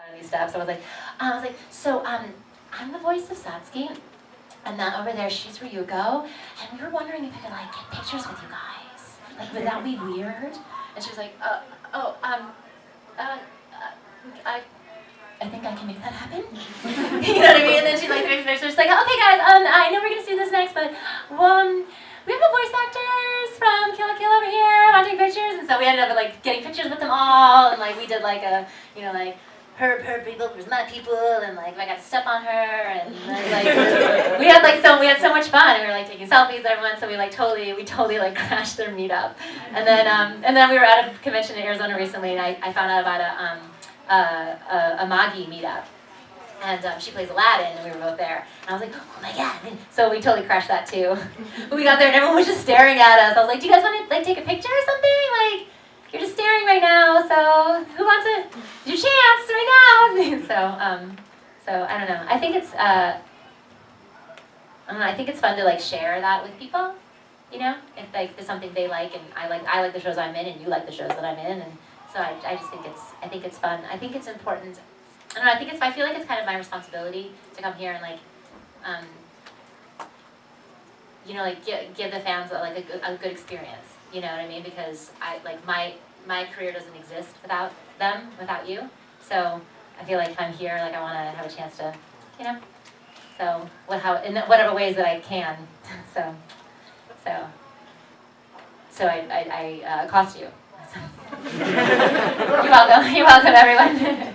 and these stuff. So I was like, so I'm the voice of Satsuki, and that over there she's Ryuko, and we were wondering if we could like get pictures with you guys. Like, would that be weird? And she was like, I think I can make that happen. You know what I mean? And then she like takes pictures. She's like, okay guys, I know we're gonna do this next, but we have the voice actors from Kill la Kill over here. I want to take pictures, and so we ended up like getting pictures with them all, and like we did like a, you know, like her people versus my people, and like I got to step on her, and like we had so much fun, and we were like taking selfies with everyone. So we totally like crashed their meetup, and then we were at a convention in Arizona recently, and I found out about a Magi meetup. And she plays Aladdin, and we were both there. And I was like, oh my god. And so we totally crashed that too. But we got there, and everyone was just staring at us. I was like, do you guys want to like take a picture or something? Like, you're just staring right now, so who wants to, your chance right now? So I don't know. I think it's fun to like share that with people, you know? If like there's something they like, and I like the shows I'm in, and you like the shows that I'm in, and so I just think it's fun. I think it's important. I don't know, I feel like it's kind of my responsibility to come here and like, you know, like give the fans like a good experience. You know what I mean? Because my career doesn't exist without them, without you. So I feel like if I'm here, like I want to have a chance to, you know. So in whatever ways that I can. So I cost you. You're welcome, everyone.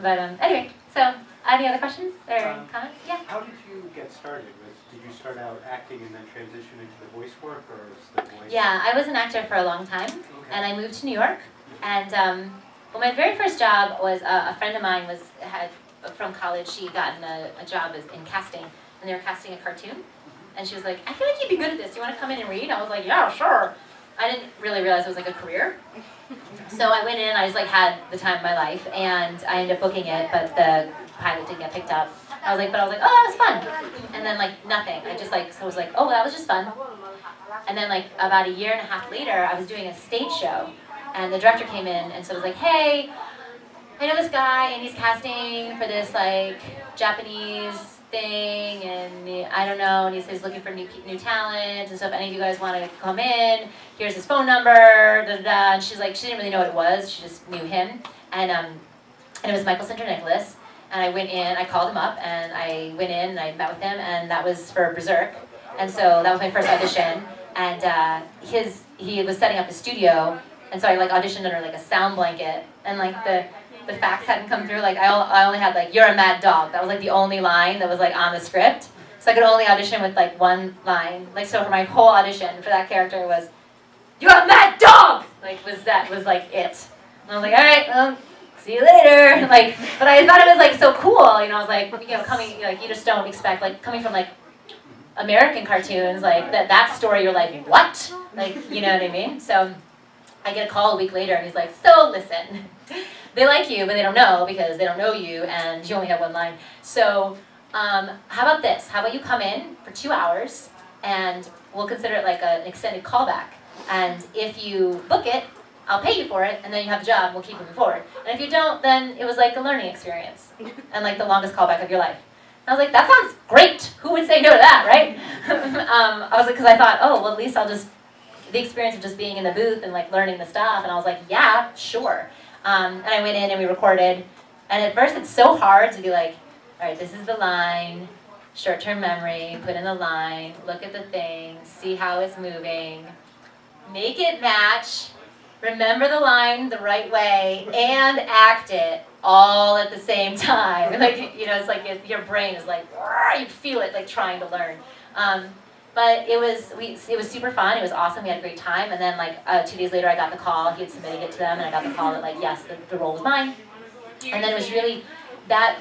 But anyway, so any other questions or comments? Yeah. How did you get started? Did you start out acting and then transition into the voice work, or is the voice? Yeah, I was an actor for a long time, and I moved to New York. And well, my very first job was a friend of mine had from college. She had gotten a job in casting, and they were casting a cartoon. And she was like, I feel like you'd be good at this. You want to come in and read? I was like, yeah, sure. I didn't really realize it was like a career. So I went in, I just like had the time of my life, and I ended up booking it, but the pilot didn't get picked up. I was like, oh, that was fun. And then like nothing. So I was like, oh, that was just fun. And then like about a year and a half later, I was doing a stage show, and the director came in, and so it was like, hey, I know this guy, and he's casting for this like Japanese thing, and I don't know, and he says he's looking for new talent, and so if any of you guys want to come in, here's his phone number, da da da. And she's like, she didn't really know what it was, she just knew him, and it was Michael Center Nicholas, and I went in, I called him up, and I went in, and I met with him, and that was for Berserk, and so that was my first audition, and he was setting up his studio, and so I like auditioned under like a sound blanket, and like the facts hadn't come through. Like I only had like, you're a mad dog. That was like the only line that was like on the script. So I could only audition with like one line. Like so for my whole audition for that character was, you're a mad dog! Like was like it. And I was like, all right, well, see you later. Like, but I thought it was like so cool. You know, I was like, you know, coming, like you just don't expect, like coming from like American cartoons, like that story, you're like, what? Like, you know what I mean? So I get a call a week later, and he's like, so listen, they like you, but they don't know because they don't know you, and you only have one line. So how about this? How about you come in for 2 hours, and we'll consider it like an extended callback. And if you book it, I'll pay you for it, and then you have a job, and we'll keep moving forward. And if you don't, then it was like a learning experience, and like the longest callback of your life. And I was like, that sounds great. Who would say no to that, right? I was like, because I thought, oh, well, at least I'll just, the experience of just being in the booth and like learning the stuff, and I was like, yeah, sure. And I went in and we recorded, and at first it's so hard to be like, all right, this is the line, short-term memory, put in the line, look at the thing, see how it's moving, make it match, remember the line the right way, and act it all at the same time. Like, you know, it's like your brain is like, you feel it like trying to learn. But it was super fun. It was awesome. We had a great time. And then like 2 days later, I got the call. He had submitted it to them, and I got the call that like, yes, the role was mine. And then it was really that.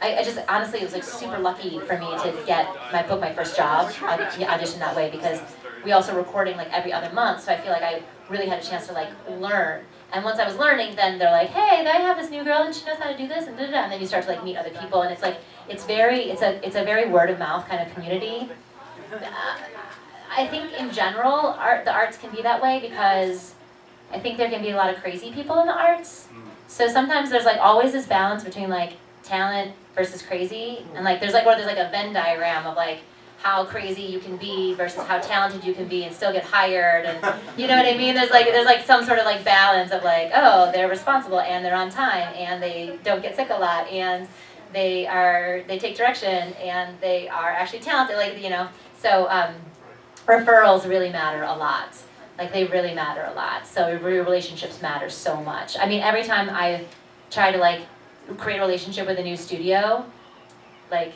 I just honestly, it was like super lucky for me to book my first job, audition that way, because we also recording like every other month. So I feel like I really had a chance to like learn. And once I was learning, then they're like, hey, I have this new girl, and she knows how to do this, and da-da-da. And then you start to like meet other people, and it's like it's a very word of mouth kind of community. I think in general, the arts can be that way because I think there can be a lot of crazy people in the arts. So sometimes there's like always this balance between like talent versus crazy, and like there's like a Venn diagram of like how crazy you can be versus how talented you can be and still get hired, and you know what I mean? There's like some sort of like balance of like, oh, they're responsible and they're on time and they don't get sick a lot and they take direction and they are actually talented, like, you know. So referrals really matter a lot. Like they really matter a lot. So relationships matter so much. I mean, every time I try to like create a relationship with a new studio, like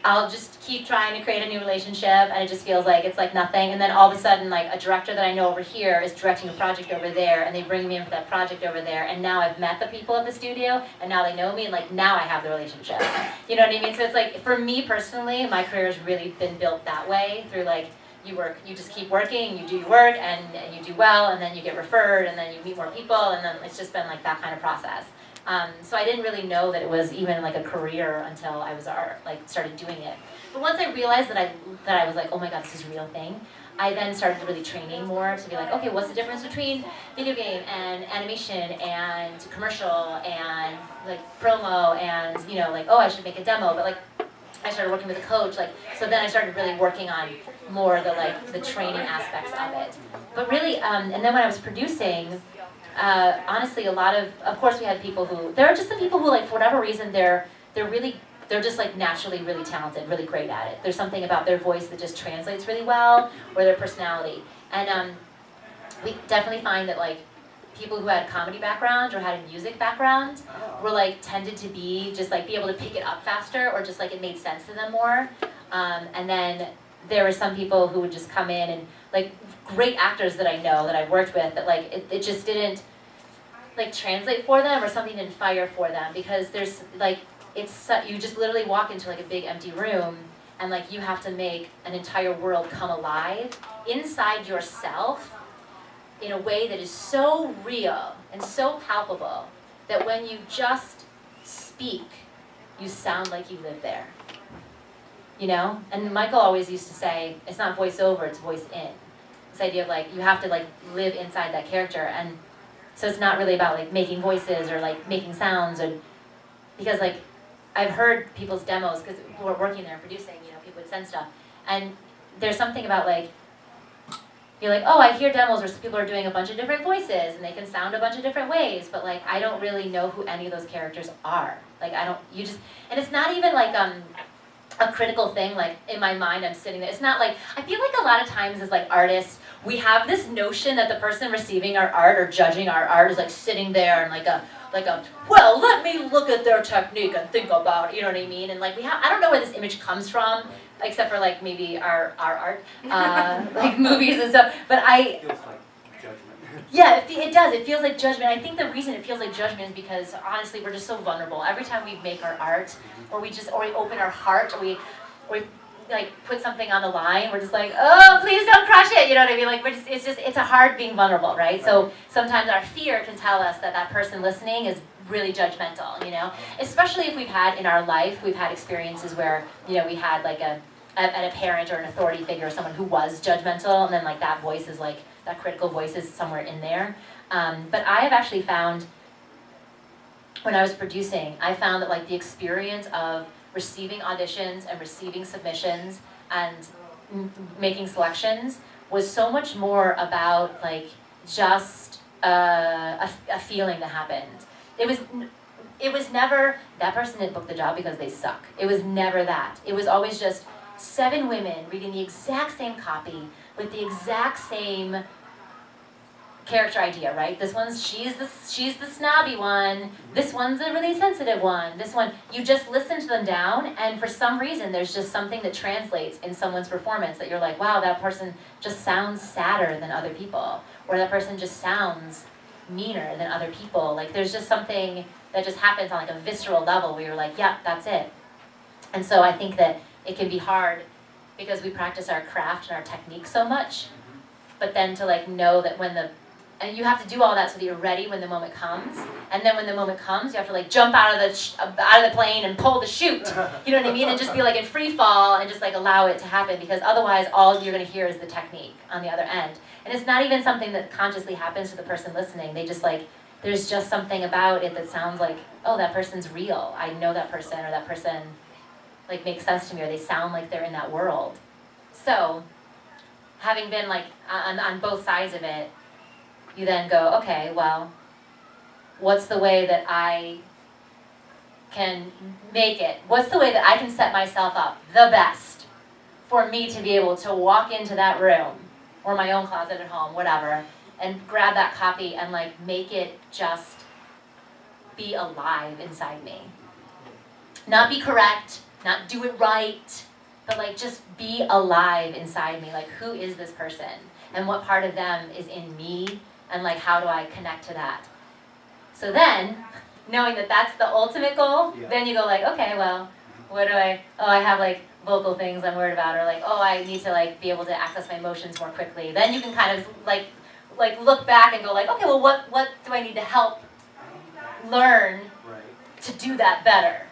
I'll just keep trying to create a new relationship, and it just feels like it's like nothing. And then all of a sudden, like a director that I know over here is directing a project over there, and they bring me in for that project over there. And now I've met the people at the studio, and now they know me, and like now I have the relationship. You know what I mean? So it's like, for me personally, my career has really been built that way, through like, you just keep working, you do your work, and you do well, and then you get referred, and then you meet more people, and then it's just been like that kind of process. So I didn't really know that it was even like a career until I was started doing it. But once I realized that I was like, oh my god, this is a real thing, I then started really training more to be like, okay, what's the difference between video game and animation and commercial and like promo and, you know, like, oh, I should make a demo, but like I started working with a coach, like, so then I started really working on more the training aspects of it. But really, and then when I was producing, honestly, a lot of course we had people there are just some people who, like, for whatever reason, they're just like naturally really talented, really great at it. There's something about their voice that just translates really well, or their personality. And we definitely find that like people who had a comedy background or had a music background were like tended to be able to pick it up faster, or just like it made sense to them more. And then there were some people who would just come in and like great actors that I know that I worked with that like it just didn't like translate for them, or something didn't fire for them, because there's like you just literally walk into like a big empty room, and like you have to make an entire world come alive inside yourself in a way that is so real and so palpable that when you just speak, you sound like you live there. You know? And Michael always used to say, it's not voice over, it's voice in. This idea of like, you have to like live inside that character. And so it's not really about like making voices or like making sounds, or because like I've heard people's demos, because who are working there and producing, you know, people would send stuff. And there's something about like, you're like, oh, I hear demos where people are doing a bunch of different voices and they can sound a bunch of different ways, but like I don't really know who any of those characters are. Like and it's not even like a critical thing, like in my mind I'm sitting there. It's not like, I feel like a lot of times as like artists, we have this notion that the person receiving our art or judging our art is like sitting there and like a well, let me look at their technique and think about it, you know what I mean? And like I don't know where this image comes from, except for like maybe our art, like movies and stuff, but It feels like judgment. Yeah, it does. It feels like judgment. I think the reason it feels like judgment is because honestly, we're just so vulnerable. Every time we make our art, or we open our heart, or we like put something on the line, we're just like, oh, please don't crush it. You know what I mean? Like it's a hard being vulnerable, right? So sometimes our fear can tell us that person listening is really judgmental. You know, especially if we've had in our life, we've had experiences where, you know, we had like a parent or an authority figure, or someone who was judgmental, and then like that voice is like, that critical voice is somewhere in there. But I have actually found, when I was producing, I found that like the experience of receiving auditions and receiving submissions and making selections was so much more about like just a feeling that happened. It was never, that person didn't book the job because they suck. It was never that. It was always just 7 women reading the exact same copy with the exact same character idea, right? This one's, she's the snobby one. This one's a really sensitive one. This one, you just listen to them down, and for some reason, there's just something that translates in someone's performance that you're like, wow, that person just sounds sadder than other people, or that person just sounds meaner than other people. Like, there's just something that just happens on like a visceral level where you're like, yeah, that's it. And so I think that it can be hard because we practice our craft and our technique so much, but then to like know that and you have to do all that so that you're ready when the moment comes. And then when the moment comes, you have to like jump out of the plane and pull the chute. You know what I mean? And just be like in free fall and just like allow it to happen, because otherwise all you're going to hear is the technique on the other end. And it's not even something that consciously happens to the person listening. They just like, there's just something about it that sounds like, oh, that person's real. I know that person, or that person like makes sense to me, or they sound like they're in that world. So, having been like on both sides of it, you then go, okay, well, what's the way that I can make it? What's the way that I can set myself up the best for me to be able to walk into that room, or my own closet at home, whatever, and grab that copy and like make it just be alive inside me. Not be correct, not do it right, but like just be alive inside me. Like, who is this person? And what part of them is in me? And like, how do I connect to that? So then, knowing that that's the ultimate goal, then you go like, okay, well, what do I have like vocal things I'm worried about, or like, oh, I need to like be able to access my emotions more quickly. Then you can kind of like look back and go like, okay, well, what do I need to help learn to do that better?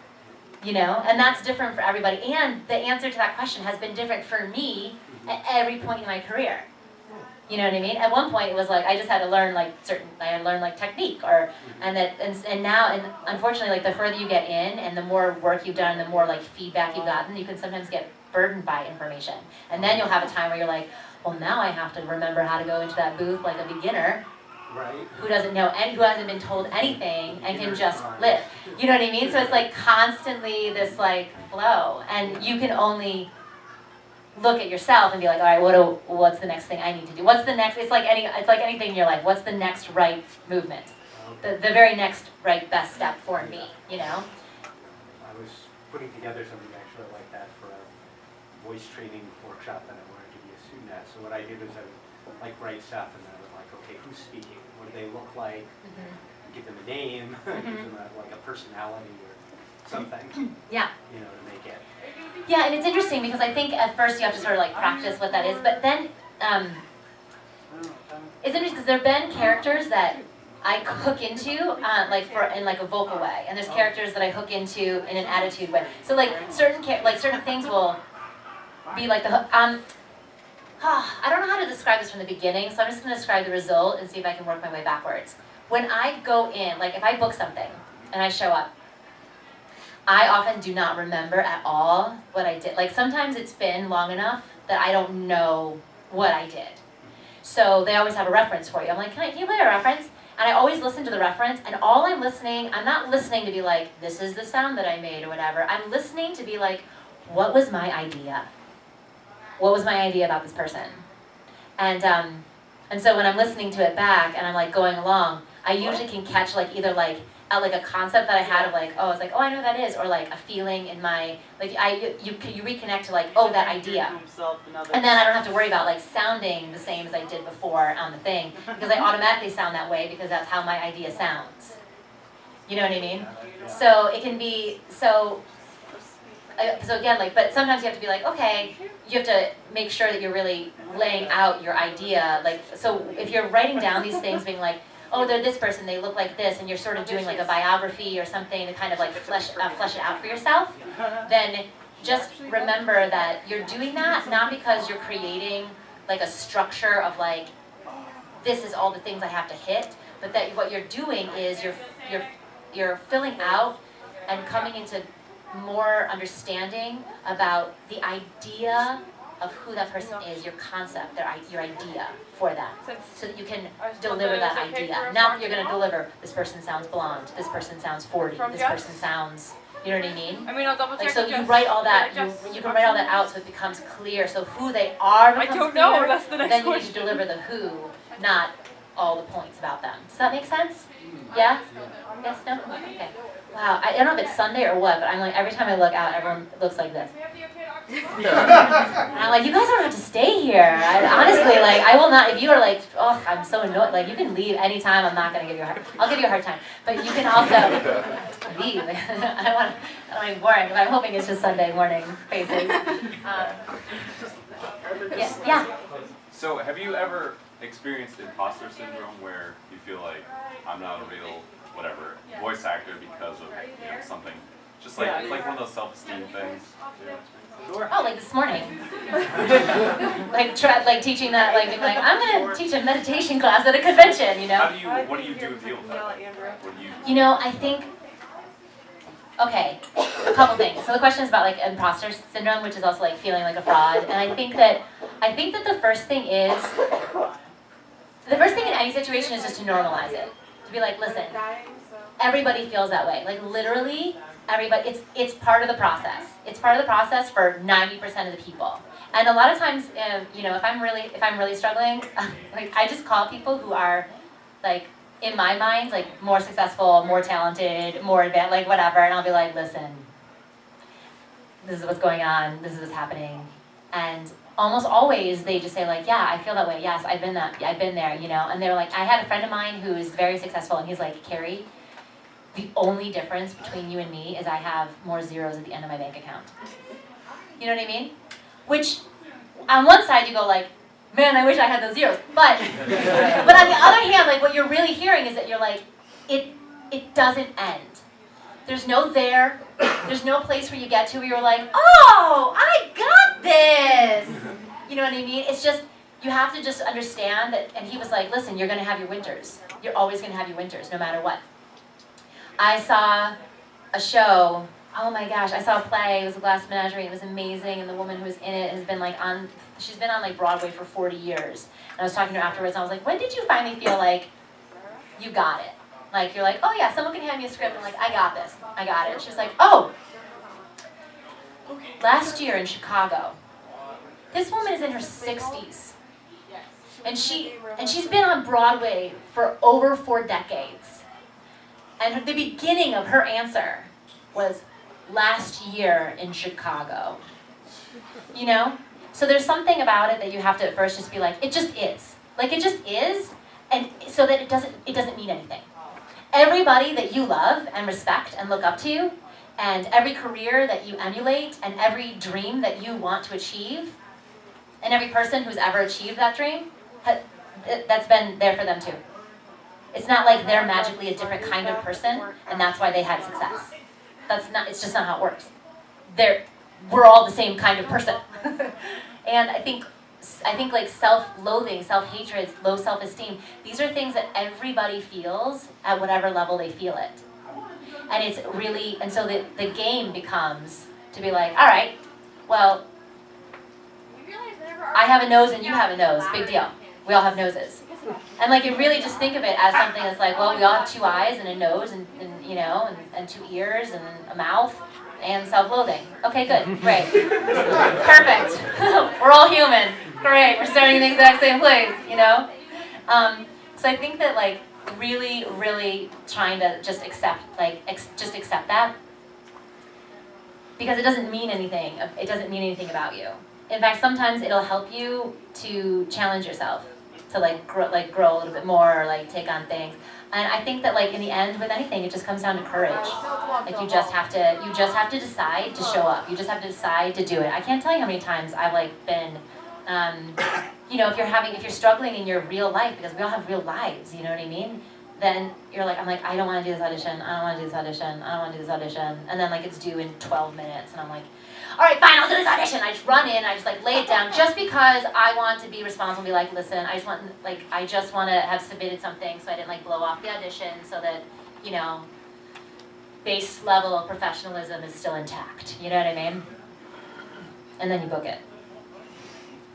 You know, and that's different for everybody. And the answer to that question has been different for me at every point in my career. You know what I mean? At one point, it was like I just had to learn like I had to learn like technique, and now, and unfortunately, like the further you get in, and the more work you've done, the more like feedback you've gotten, you can sometimes get burdened by information, and then you'll have a time where you're like, well, now I have to remember how to go into that booth like a beginner, who doesn't know who hasn't been told anything, and can just live. You know what I mean? So it's like constantly this like flow, and you can only look at yourself and be like, all right, what's the next thing I need to do? What's the next? It's like anything in your life. What's the next right movement? The very next right best step for me. You know. I was putting together something actually like that for a voice training workshop that I wanted to be a student at. So what I did was I would like write stuff, and then I was like, okay, who's speaking? What do they look like? Give them a name. Give them like a personality or something. Yeah. You know, to make it. Yeah, and it's interesting because I think at first you have to sort of like practice what that is, but then it's interesting because there have been characters that I hook into in like a vocal way, and there's characters that I hook into in an attitude way. So like certain things will be like the hook. I don't know how to describe this from the beginning, so I'm just going to describe the result and see if I can work my way backwards. When I go in, like if I book something and I show up, I often do not remember at all what I did. Like sometimes it's been long enough that I don't know what I did. So they always have a reference for you. I'm like, can you play a reference? And I always listen to the reference, and all I'm not listening to be like, this is the sound that I made or whatever. I'm listening to be like, what was my idea? What was my idea about this person? And so when I'm listening to it back and I'm like going along, I usually can catch like either like a concept that I had of like, oh, it's like, oh, I know what that is, or like a feeling in my, like you reconnect to like, oh, that idea. And then I don't have to worry about like sounding the same as I did before on the thing, because I automatically sound that way because that's how my idea sounds. You know what I mean? So it can be, so again, like, but sometimes you have to be like, okay, you have to make sure that you're really laying out your idea. Like, so if you're writing down these things, being like, oh, they're this person, they look like this, and you're sort of doing like a biography or something to kind of like flesh it out for yourself, then just remember that you're doing that not because you're creating like a structure of like, this is all the things I have to hit, but that what you're doing is you're filling out and coming into more understanding about the idea of who that person is, your concept, your idea for that, so that you can deliver that idea. Not that you're going to deliver, this person sounds blonde, this person sounds 40, this person sounds, you know what I mean? I'll double check. Like, so you write all that, you can write all that out so it becomes clear. So who they are becomes clear, that's the next then you question. need to deliver the who, not all the points about them. Does that make sense? Yeah? Yes? No? Okay. Wow, I don't know if it's Sunday or what, but I'm like, every time I look out, everyone looks like this. And I'm like, you guys don't have to stay here. Honestly, like, I will not, if you are like, oh, I'm so annoyed, like, you can leave anytime. I'm not going to give you I'll give you a hard time. But you can also leave. I don't want to be boring, but I'm hoping it's just Sunday morning faces. Yeah. So have you ever experienced imposter syndrome where you feel like I'm not a real, whatever, voice actor because of something Just like it's like one of those self-esteem things. Sure. Oh, like this morning. like teaching that, like being like, I'm gonna teach a meditation class at a convention, you know? What do you do to deal with that? What do you? You know, I think, okay, a couple things. So the question is about like imposter syndrome, which is also like feeling like a fraud. And I think that the first thing in any situation is just to normalize it. To be like, listen, everybody feels that way. Like literally, everybody. It's part of the process. It's part of the process for 90% of the people. And a lot of times, you know, if I'm really struggling, like I just call people who are, like, in my mind, like more successful, more talented, more advanced, like whatever, and I'll be like, listen, this is what's going on. This is what's happening, and almost always they just say like, yeah, I feel that way. Yes, I've been there, you know. And they're like, I had a friend of mine who is very successful, and he's like, Carrie, the only difference between you and me is I have more zeros at the end of my bank account. You know what I mean? Which, on one side, you go like, man, I wish I had those zeros. But on the other hand, like what you're really hearing is that you're like, it doesn't end. There's no there. There's no place where you get to where you're like, oh, I got this. You know what I mean? It's just, you have to just understand that. And he was like, listen, you're going to have your winters. You're always going to have your winters, no matter what. I saw a show, oh my gosh, I saw a play, it was a Glass Menagerie, it was amazing, and the woman who was in it has been like she's been on like Broadway for 40 years. And I was talking to her afterwards, and I was like, when did you finally feel like you got it? Like, you're like, oh yeah, someone can hand me a script, and I'm like, I got this, I got it. She was like, oh, last year in Chicago, this woman is in her 60s, and she's been on Broadway for over 4 decades. And the beginning of her answer was last year in Chicago. You know? So there's something about it that you have to at first just be like, it just is. Like it just is, and so that it doesn't mean anything. Everybody that you love and respect and look up to, and every career that you emulate, and every dream that you want to achieve, and every person who's ever achieved that dream, that's been there for them too. It's not like they're magically a different kind of person, and that's why they had success. It's just not how it works. We're all the same kind of person. And I think like self-loathing, self-hatred, low self-esteem, these are things that everybody feels at whatever level they feel it. And it's really, and so the game becomes to be like, all right, well, I have a nose and you have a nose, big deal. We all have noses. And like, you really just think of it as something that's like, well, we all have 2 eyes and a nose and you know, and 2 ears and a mouth and self-loathing. Okay, good, great. Perfect. We're all human. Great, we're starting in the exact same place, you know? So I think that like, really, really trying to just accept, like, just accept that. Because it doesn't mean anything. It doesn't mean anything about you. In fact, sometimes it'll help you to challenge yourself, to like grow a little bit more, or like take on things. And I think that like in the end with anything, it just comes down to courage. Like you just have to decide to show up. You just have to decide to do it. I can't tell you how many times I've like been, you know, if you're struggling in your real life, because we all have real lives, you know what I mean? Then you're like, I'm like, I don't want to do this audition. I don't want to do this audition. I don't want to do this audition. And then like it's due in 12 minutes, and I'm like, all right, fine, I'll do this audition. I just run in, I just like lay it down, just because I want to be responsible and be like, listen, I just want to have submitted something so I didn't like blow off the audition, so that, you know, base level of professionalism is still intact. You know what I mean? And then you book it.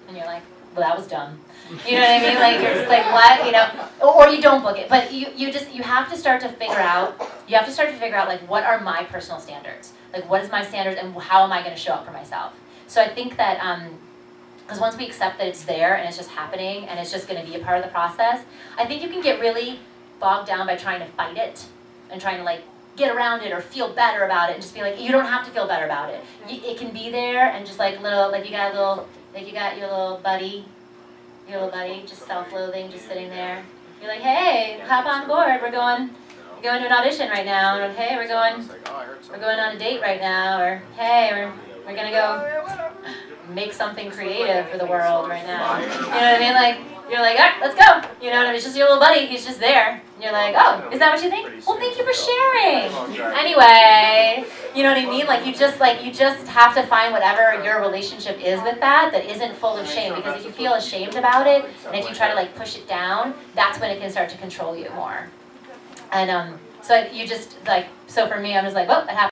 And you're like, well, that was dumb. You know what I mean? Like, you're just like, what? You know, or you don't book it. But you have to start to figure out, like, what are my personal standards? Like, what is my standards, and how am I going to show up for myself? So I think that, because once we accept that it's there, and it's just happening, and it's just going to be a part of the process, I think you can get really bogged down by trying to fight it, and trying to, like, get around it, or feel better about it, and just be like, you don't have to feel better about it. It can be there, and just, like, you got your little buddy, just self-loathing, just sitting there. You're like, hey, hop on board, we're going to an audition right now, or hey, we're going on a date right now, or hey, we're gonna go make something creative for the world right now. You know what I mean? Like, you're like, all right, let's go. You know what I mean? It's just your little buddy, he's just there. And you're like, oh, is that what you think? Well, thank you for sharing. Anyway. You know what I mean? Like you just have to find whatever your relationship is with that isn't full of shame. Because if you feel ashamed about it, and if you try to like push it down, that's when it can start to control you more. And so you just like, so for me, I'm just like, well, it happened.